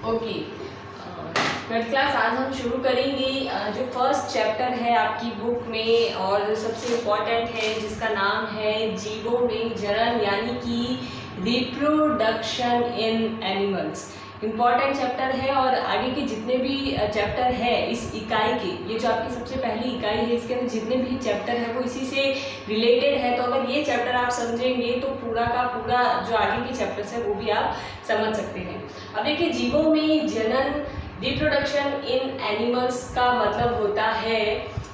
Okay third class आज हम शुरू करेंगे जो फर्स्ट चैप्टर है आपकी बुक में और सबसे इम्पॉर्टेंट है जिसका नाम है जीवों में जनन यानी कि reproduction in animals. Important chapter है और आगे के जितने भी चैप्टर है इस इकाई के, ये जो आपकी सबसे पहली इकाई है इसके अंदर जितने भी चैप्टर है वो इसी से रिलेटेड है। तो अगर ये चैप्टर आप समझेंगे तो पूरा का पूरा जो आगे के चैप्टर्स है वो भी आप समझ सकते हैं। अब देखिए जीवों में जनन रिप्रोडक्शन इन एनिमल्स का मतलब होता है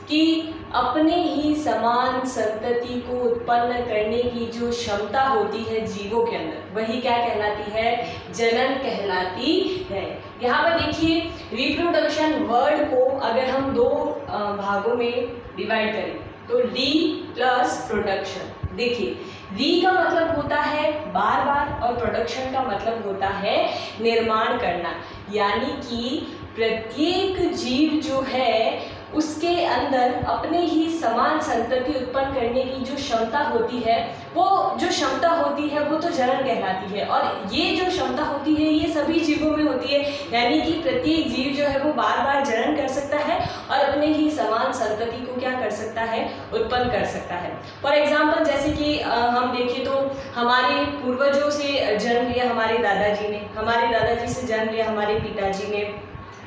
कि अपने ही समान संतति को उत्पन्न करने की जो क्षमता होती है जीवों के अंदर वही क्या कहलाती है, जनन कहलाती है। यहाँ पर देखिए रिप्रोडक्शन वर्ड को अगर हम दो भागों में डिवाइड करें तो री प्लस प्रोडक्शन। देखिए री का मतलब होता है बार बार और प्रोडक्शन का मतलब होता है निर्माण करना, यानी कि प्रत्येक जीव जो है उसके अंदर अपने ही समान संतति उत्पन्न करने की जो क्षमता होती है वो जो क्षमता होती है वो तो जनन कहलाती है। और ये जो क्षमता होती है ये सभी जीवों में होती है, यानी कि प्रत्येक जीव जो है वो बार बार जनन कर सकता है और अपने ही समान संतति को क्या कर सकता है, उत्पन्न कर सकता है। फॉर एग्जाम्पल जैसे कि हम देखें तो हमारे पूर्वजों से जन्म लिया हमारे दादाजी ने, हमारे दादाजी से जन्म लिया हमारे पिताजी ने,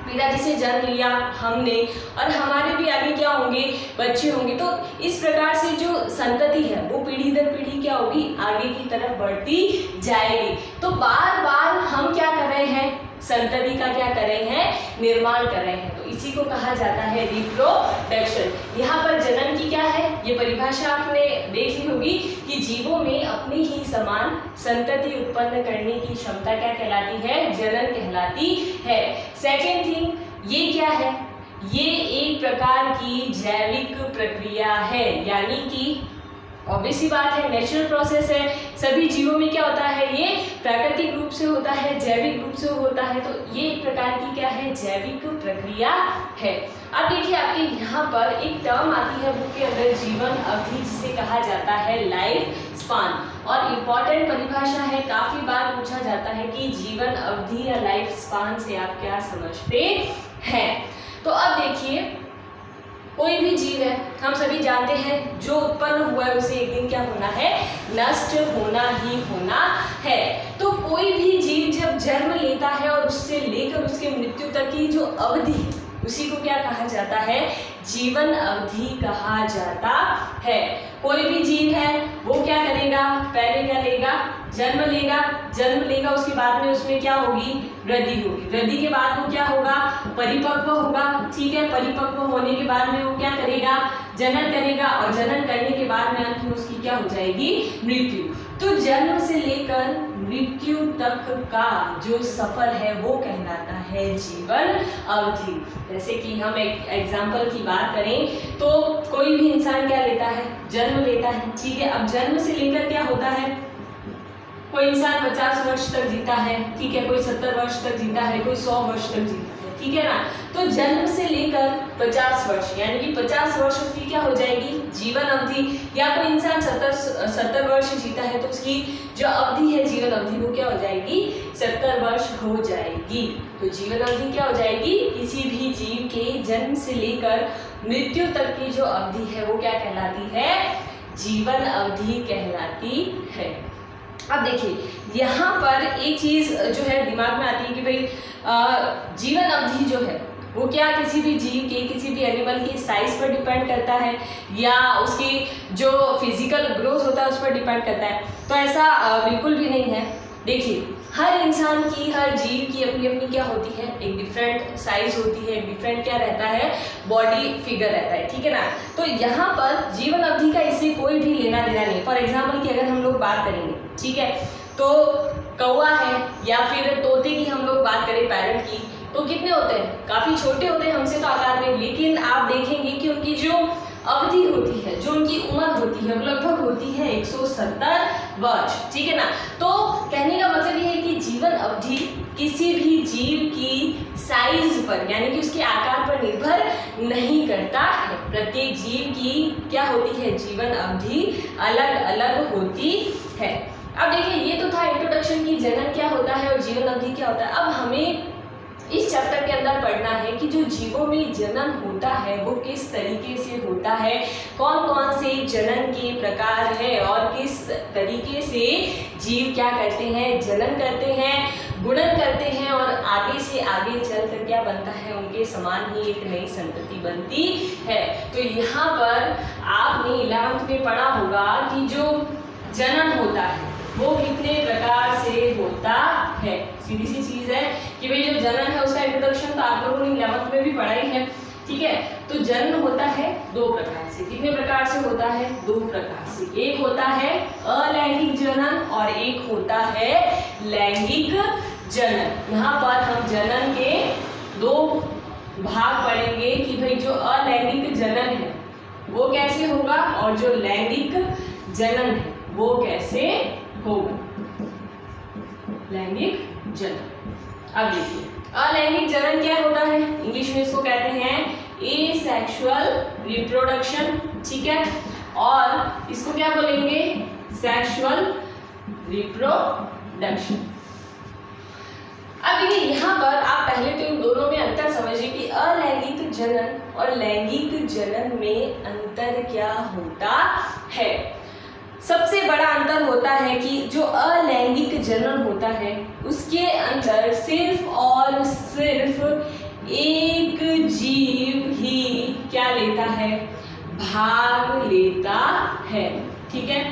पिताजी से जन्म लिया हमने, और हमारे भी आगे क्या होंगे, बच्चे होंगे। तो इस प्रकार से जो संतति है वो पीढ़ी दर पीढ़ी क्या होगी, आगे की तरफ बढ़ती जाएगी। तो बार बार हम क्या कर रहे हैं, संतति का क्या कर रहे हैं, निर्माण कर रहे हैं। तो इसी को कहा जाता है रिप्रोडक्शन। यहाँ पर जनन की क्या है, ये परिभाषा आपने देखी होगी कि जीवों में अपनी ही समान संतति उत्पन्न करने की क्षमता क्या कहलाती है, जनन कहलाती है। सेकेंड थिंग ये क्या है, ये एक प्रकार की जैविक प्रक्रिया है, यानी कि ऑब्वियस सी बात है नेचुरल प्रोसेस है। सभी जीवों में क्या होता है, ये प्राकृतिक रूप से होता है, जैविक रूप से होता है। तो ये एक प्रकार की क्या है, जैविक प्रक्रिया है। अब देखिए आपके यहाँ पर एक टर्म आती है बुक के अंदर, जीवन अवधि, जिसे कहा जाता है लाइफ स्पान। और इम्पॉर्टेंट परिभाषा है, काफी बार पूछा जाता है कि जीवन अवधि या लाइफ स्पान से आप क्या समझते हैं। तो अब देखिए कोई भी जीव है, हम सभी जानते हैं जो उत्पन्न हुआ है उसे एक दिन क्या होना है, नष्ट होना ही होना है। तो कोई भी जीव जब जन्म लेता है और उससे लेकर उसके मृत्यु तक की जो अवधि उसी को क्या कहा जाता है, जीवन अवधि कहा जाता है। कोई भी जीव है वो क्या करेगा, पहले क्या लेगा, जन्म लेगा, जन्म लेगा उसके बाद में उसमें क्या होगी, वृद्धि होगी, वृद्धि के बाद वो क्या होगा, परिपक्व होगा। ठीक है, परिपक्व होने के बाद में वो क्या करेगा, जनन करेगा, और जनन करने के बाद में अंत में उसकी क्या हो जाएगी, मृत्यु। तो जन्म से लेकर मृत्यु तक का जो सफर है वो कहलाता है जीवन अवधि। जैसे कि हम एक एग्जाम्पल की बात करें तो कोई भी इंसान क्या लेता है, जन्म लेता है। ठीक है, अब जन्म से लेकर क्या होता है, कोई इंसान 50 वर्ष तक जीता है, ठीक है, कोई 70 वर्ष तक जीता है, कोई 100 वर्ष तक जीता है, ठीक है ना। तो जन्म से लेकर 50 वर्ष यानी कि 50 वर्ष उसकी क्या हो जाएगी, जीवन अवधि। या कोई इंसान 70 वर्ष जीता है तो उसकी जो अवधि है जीवन अवधि वो क्या हो जाएगी, 70 वर्ष हो जाएगी। तो जीवन अवधि क्या हो जाएगी, किसी भी जीव के जन्म से लेकर मृत्यु तक की जो अवधि है वो क्या कहलाती है, जीवन अवधि कहलाती है। अब देखिए यहाँ पर एक चीज जो है दिमाग में आती है कि भाई जीवन अवधि जो है वो क्या किसी भी जीव के, किसी भी एनिमल की साइज पर डिपेंड करता है या उसकी जो फिजिकल ग्रोथ होता है उस पर डिपेंड करता है। तो ऐसा बिल्कुल भी नहीं है। देखिए हर इंसान की, हर जीव की अपनी अपनी क्या होती है, एक डिफरेंट साइज होती है, डिफरेंट क्या रहता है, बॉडी फिगर रहता है, ठीक है ना। तो यहाँ पर जीवन अवधि का इससे कोई भी लेना देना नहीं। फॉर एग्जाम्पल की अगर हम लोग बात करेंगे, ठीक है, तो कौवा है या फिर तोते की हम लोग बात करें, पैरट की, तो कितने होते हैं, काफ़ी छोटे होते हैं हमसे तो आकार में, लेकिन आप देखेंगे कि उनकी जो अवधि होती है, जो उनकी उम्र होती है वो लगभग होती है 170 वर्ष, ठीक है ना। तो कहने का मतलब ये है कि जीवन अवधि किसी भी जीव की साइज पर यानी कि उसके आकार पर निर्भर नहीं करता है। प्रत्येक जीव की क्या होती है, जीवन अवधि अलग अलग होती है। अब देखिए ये तो था इंट्रोडक्शन की जनन क्या होता है और जीवन अवधि क्या होता है। अब हमें इस चैप्टर के अंदर पढ़ना है कि जो जीवों में जनन होता है वो किस तरीके से होता है, कौन कौन से जनन के प्रकार है और किस तरीके से जीव क्या करते हैं, जनन करते हैं, गुणन करते हैं और आगे से आगे चलकर क्या बनता है, उनके समान ही एक नई संतति बनती है। तो यहाँ पर आपने 11th में पढ़ा होगा कि जो जनन होता है वो कितने प्रकार से होता है। सीधी सी चीज है कि भाई जो जनन है उसका इंट्रोडक्शन तो आप लोगों ने 11th में भी पढ़ा ही है, ठीक है। तो जनन होता है 2 प्रकार से। कितने प्रकार से होता है? 2 प्रकार से। एक होता है अलैंगिक जनन और एक होता है लैंगिक जनन। यहाँ पर हम जनन के 2 भाग पढ़ेंगे कि भाई जो अलैंगिक जनन है वो कैसे होगा और जो लैंगिक जनन है वो कैसे होगा। लैंगिक जनन। अब देखिए अलैंगिक जनन क्या होता है, इंग्लिश में इसको कहते हैं एसेक्सुअल रिप्रोडक्शन, ठीक है। और इसको क्या बोलेंगे? Sexual reproduction. अब देखिए यहाँ पर आप पहले तो इन दोनों में अंतर समझिए कि अलैंगिक जनन और लैंगिक जनन में अंतर क्या होता है। सबसे बड़ा अंतर होता है कि जो अलैंगिक जनन होता है उसके अंदर सिर्फ और सिर्फ एक जीव ही क्या लेता है? भाग लेता है, ठीक है।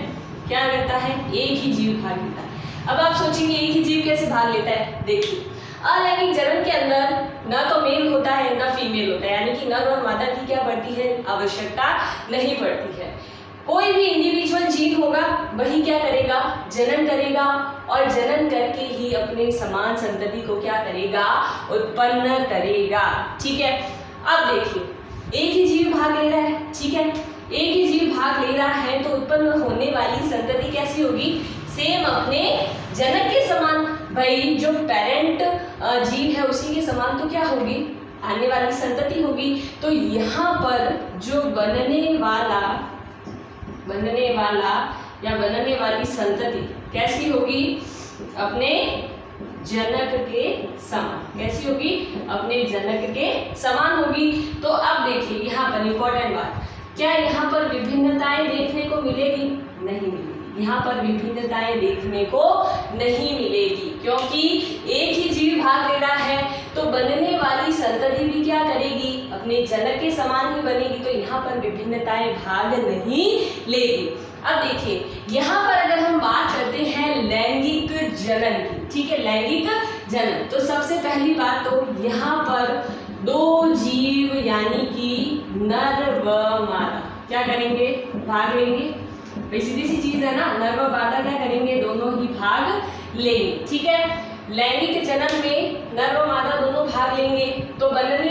क्या लेता है? एक ही जीव भाग लेता है। अब आप सोचेंगे एक ही जीव कैसे भाग लेता है? देखिए अलैंगिक जनन के अंदर न तो मेल होता है न फीमेल होता है, यानी कि नर और मादा की क्या पड़ती है? आवश्यकता नहीं पड़ती है। कोई भी इंडिविजुअल जीव होगा वही क्या करेगा? जनन करेगा और जनन करके ही अपने समान संतति को क्या करेगा? उत्पन्न करेगा, ठीक है। अब देखिए एक ही जीव भाग ले रहा है, ठीक है। एक ही जीव भाग ले रहा है तो उत्पन्न होने वाली संतति कैसी होगी? सेम अपने जनक के समान। भाई जो पेरेंट जीव है उसी के समान तो क्या होगी? आने वाली संतति होगी। तो यहाँ पर जो बनने वाला या बनने वाली संतति कैसी होगी? अपने जनक के समान। कैसी होगी? अपने जनक के समान होगी। तो अब देखिए यहाँ पर इंपॉर्टेंट बात, क्या यहाँ पर विभिन्नताएं देखने को मिलेगी? नहीं मिलेगी। यहाँ पर विभिन्नताएं देखने को नहीं मिलेगी क्योंकि एक ही जीव भाग ले रहा है तो बनने वाली संतति भी क्या करेगी? अपने जनक के समान ही बनेगी। तो यहाँ पर विभिन्नताएं भाग नहीं लेगी। अब देखिए यहाँ पर अगर हम बात करते हैं लैंगिक जनन की, ठीक है, लैंगिक जनन, तो सबसे पहली बात तो यहाँ पर 2 जीव यानी कि नर व मादा क्या करेंगे? भाग लेंगे। भाई सीधी सी चीज है ना, नर व मादा क्या करेंगे? दोनों ही भाग लेंगे, ठीक है। लैंगिक जनन में नर व मादा दोनों भाग लेंगे तो बनने